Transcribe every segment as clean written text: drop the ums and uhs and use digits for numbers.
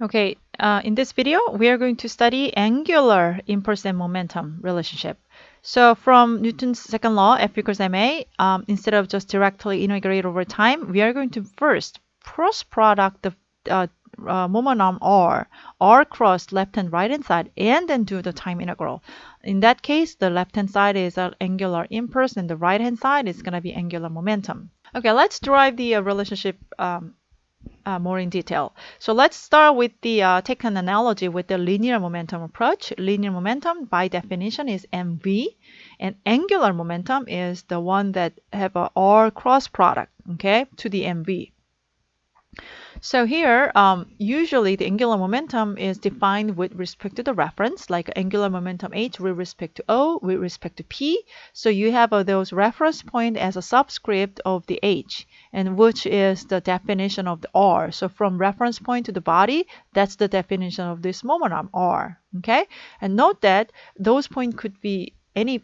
Okay, in this video, we are going to study angular impulse and momentum relationship. So from Newton's second law, F equals ma, instead of just directly integrate over time, we are going to first cross product the momentum r cross left and right hand side, and then do the time integral. In that case, the left hand side is an angular impulse and the right hand side is going to be angular momentum. Okay, let's derive the relationship more in detail. So let's start with the take an analogy with the linear momentum approach. Linear momentum by definition is mv, and angular momentum is the one that have a r cross product, okay, to the mv. So here, usually the angular momentum is defined with respect to the reference, like angular momentum h with respect to O, with respect to P. So you have those reference point as a subscript of the h, and which is the definition of the r. So from reference point to the body, that's the definition of this momentum r. Okay, and note that those points could be any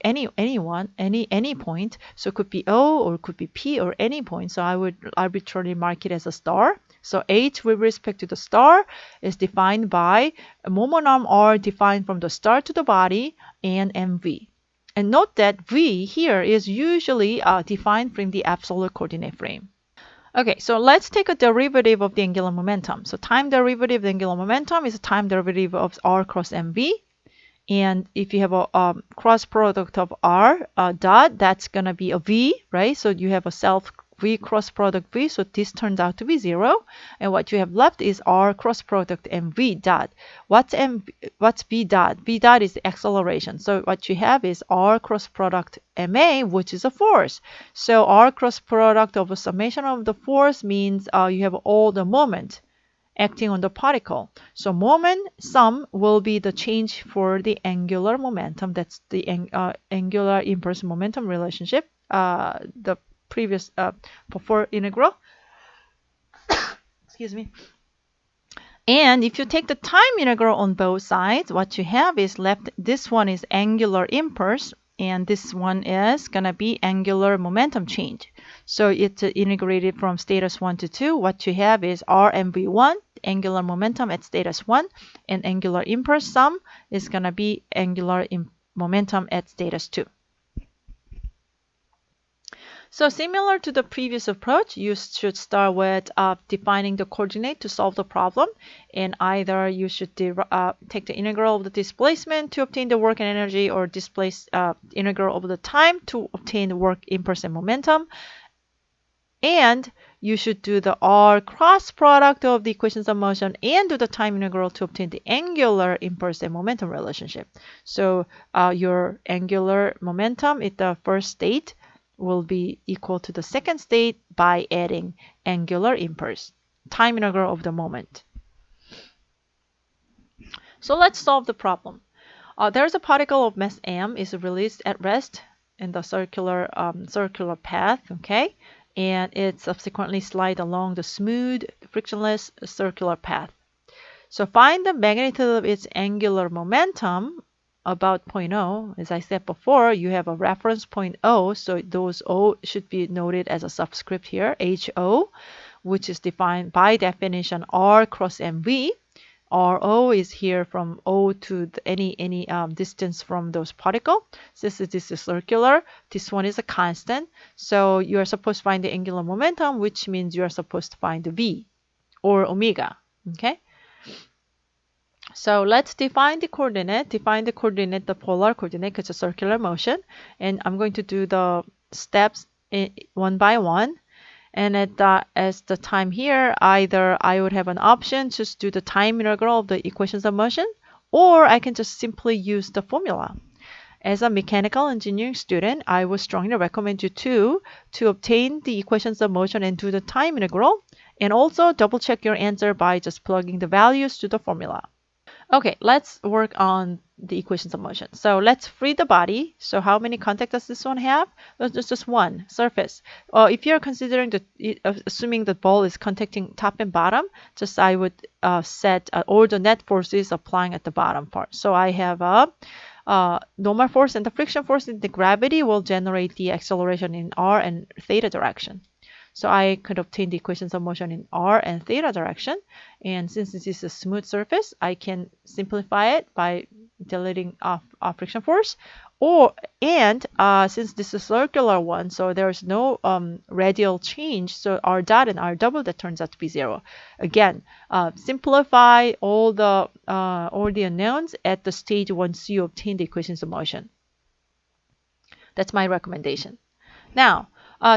point. So it could be O or it could be P or any point. So I would arbitrarily mark it as a star. So h with respect to the star is defined by momentum r defined from the star to the body and mv. And note that v here is usually defined from the absolute coordinate frame. Okay, so let's take a derivative of the angular momentum. So time derivative of the angular momentum is a time derivative of r cross mv. And if you have a cross product of r dot, that's going to be a v, right? So you have a self v cross product v, so this turns out to be 0. And what you have left is r cross product mv dot. What's v dot? V dot is the acceleration. So what you have is r cross product ma, which is a force. So r cross product of a summation of the force means you have all the moment acting on the particle. So moment sum will be the change for the angular momentum. That's the angular impulse momentum relationship. The previous before integral. Excuse me. And if you take the time integral on both sides, what you have is left. This one is angular impulse, and this one is gonna be angular momentum change. So it's integrated from status 1 to 2. What you have is rmv1, angular momentum at status 1, and angular impulse sum is gonna be angular momentum at status 2. So similar to the previous approach, you should start with defining the coordinate to solve the problem. And either you should take the integral of the displacement to obtain the work and energy, or integral of the time to obtain the work, impulse, and momentum. And you should do the r cross product of the equations of motion and do the time integral to obtain the angular impulse and momentum relationship. So your angular momentum at the first state will be equal to the second state by adding angular impulse, time integral of the moment. So let's solve the problem. There's a particle of mass m is released at rest in the circular path, okay? And it subsequently slides along the smooth, frictionless circular path. So find the magnitude of its angular momentum about point O. As I said before, you have a reference point O, so those O should be noted as a subscript here, HO, which is defined by definition R cross MV. RO is here from O to any distance from those particles. This is circular. This one is a constant. So you are supposed to find the angular momentum, which means you are supposed to find the V or omega. Okay. So let's define the coordinate. The polar coordinate, because it's a circular motion. And I'm going to do the steps one by one. And as the time here, either I would have an option just do the time integral of the equations of motion, or I can just simply use the formula. As a mechanical engineering student, I would strongly recommend you to obtain the equations of motion and do the time integral, and also double check your answer by just plugging the values to the formula. Okay, let's work on the equations of motion. So let's free the body. So how many contacts does this one have? There's just one, surface. If you're considering assuming the ball is contacting top and bottom, just I would set all the net forces applying at the bottom part. So I have a normal force, and the friction force in the gravity will generate the acceleration in r and theta direction. So I could obtain the equations of motion in r and theta direction. And since this is a smooth surface, I can simplify it by deleting off friction force. Since this is a circular one, so there's no radial change, so r dot and r double that turns out to be 0. Again, simplify all the unknowns at the stage once you obtain the equations of motion. That's my recommendation. Now,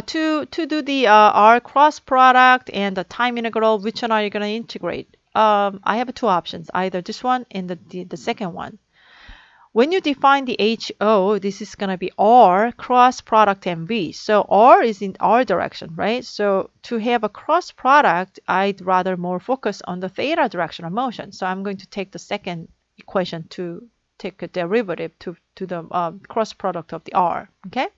to do the r cross product and the time integral, which one are you going to integrate? I have two options, either this one and the second one. When you define the HO, this is going to be R cross product MV. So R is in R direction, right? So to have a cross product, I'd rather more focus on the theta direction of motion. So I'm going to take the second equation to take a derivative to the cross product of the R, okay?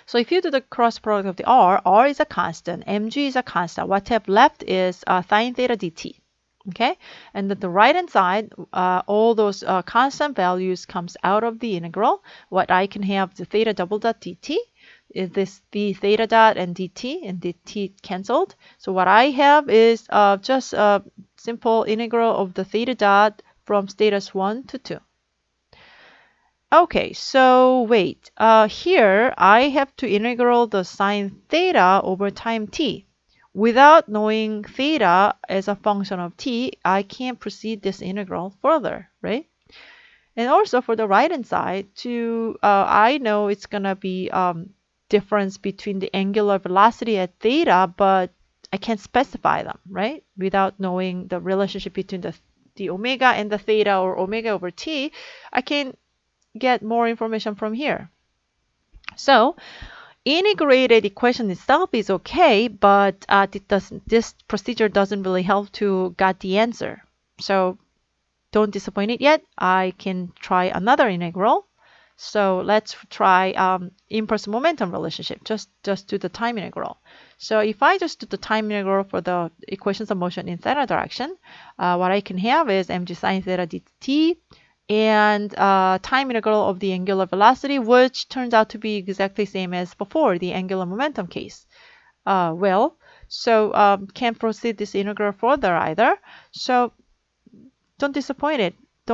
So if you do the cross product of the R is a constant, mg is a constant. What I have left is sine theta dt. Okay, and at the right hand side, all those constant values comes out of the integral. What I can have the theta double dot dt is this the theta dot and dt cancelled. So what I have is just a simple integral of the theta dot from status 1 to 2. Okay, so wait, here I have to integral the sine theta over time t. Without knowing theta as a function of t, I can't proceed this integral further, right? And also for the right-hand side, I know it's going to be difference between the angular velocity at theta, but I can't specify them, right? Without knowing the relationship between the omega and the theta or omega over t, I can get more information from here. So integrated equation itself is okay, but this procedure doesn't really help to get the answer. So don't disappoint it yet. I can try another integral. So let's try impulse momentum relationship. Just do the time integral. So if I just do the time integral for the equations of motion in theta direction, what I can have is mg sine theta dt and time integral of the angular velocity, which turns out to be exactly the same as before, the angular momentum case. Can't proceed this integral further either. So don't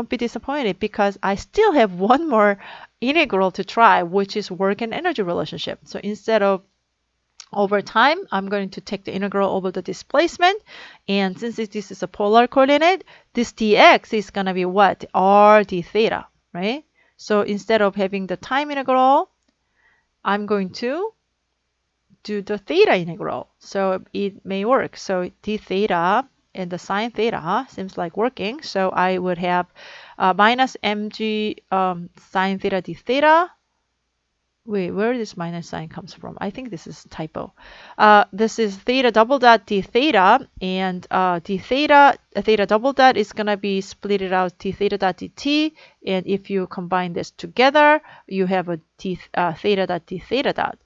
be disappointed because I still have one more integral to try, which is work and energy relationship. So instead of over time, I'm going to take the integral over the displacement. And since this is a polar coordinate, this dx is going to be what? R d theta, right? So instead of having the time integral, I'm going to do the theta integral. So it may work. So d theta and the sine theta seems like working. So I would have minus mg sine theta d theta. Wait, where this minus sign comes from? I think this is a typo. This is theta double dot d theta, and d theta double dot is going to be split it out d theta dot dt, and if you combine this together, you have a theta dot d theta dot.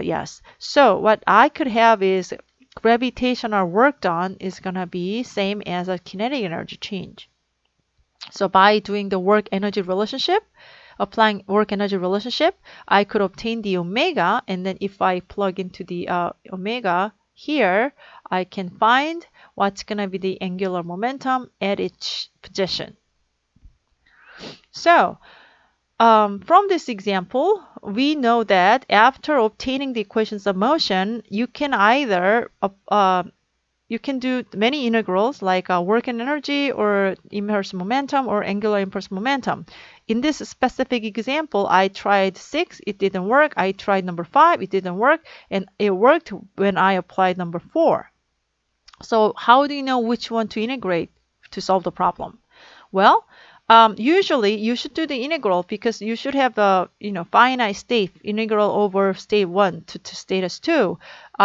Yes. So what I could have is gravitational work done is going to be same as a kinetic energy change. So by doing the work energy relationship, applying work energy relationship, I could obtain the omega, and then if I plug into the omega here, I can find what's going to be the angular momentum at each position. So from this example, we know that after obtaining the equations of motion, you can either you can do many integrals like work and energy or impulse momentum or angular impulse momentum. In this specific example, I tried 6, it didn't work. I tried number 5, it didn't work. And it worked when I applied number 4. So how do you know which one to integrate to solve the problem? Well, usually you should do the integral because you should have a finite state integral over state 1 to status 2.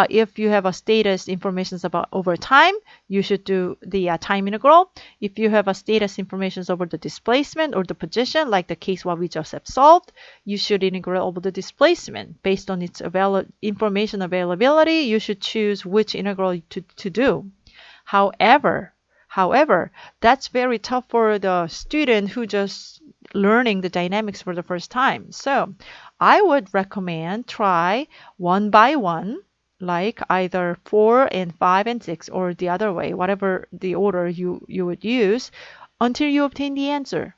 If you have a status information about over time, you should do the time integral. If you have a status information over the displacement or the position, like the case what we just have solved, you should integrate over the displacement. Based on its information availability, you should choose which integral to do. However, that's very tough for the student who just learning the dynamics for the first time. So I would recommend try one by one, like either 4 and 5 and 6, or the other way, whatever the order you would use, until you obtain the answer.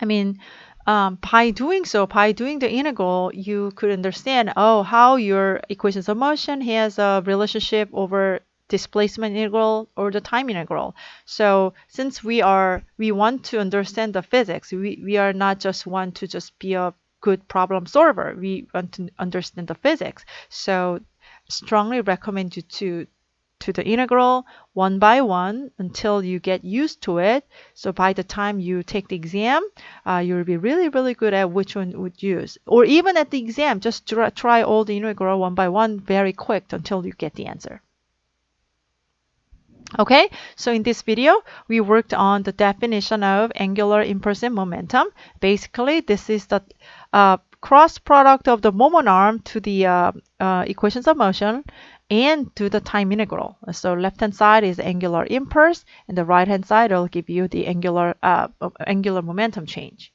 I mean, by doing so, by doing the integral, you could understand, oh, how your equations of motion has a relationship over displacement integral or the time integral. So since we want to understand the physics, we are not just want to just be a good problem solver. We want to understand the physics. So strongly recommend you to the integral one by one until you get used to it. So by the time you take the exam, you'll be really, really good at which one would use. Or even at the exam, just try all the integral one by one very quick until you get the answer. Okay, so in this video, we worked on the definition of angular impulse and momentum. Basically, this is the cross product of the moment arm to the equations of motion and to the time integral. So left hand side is angular impulse, and the right hand side will give you the angular momentum change.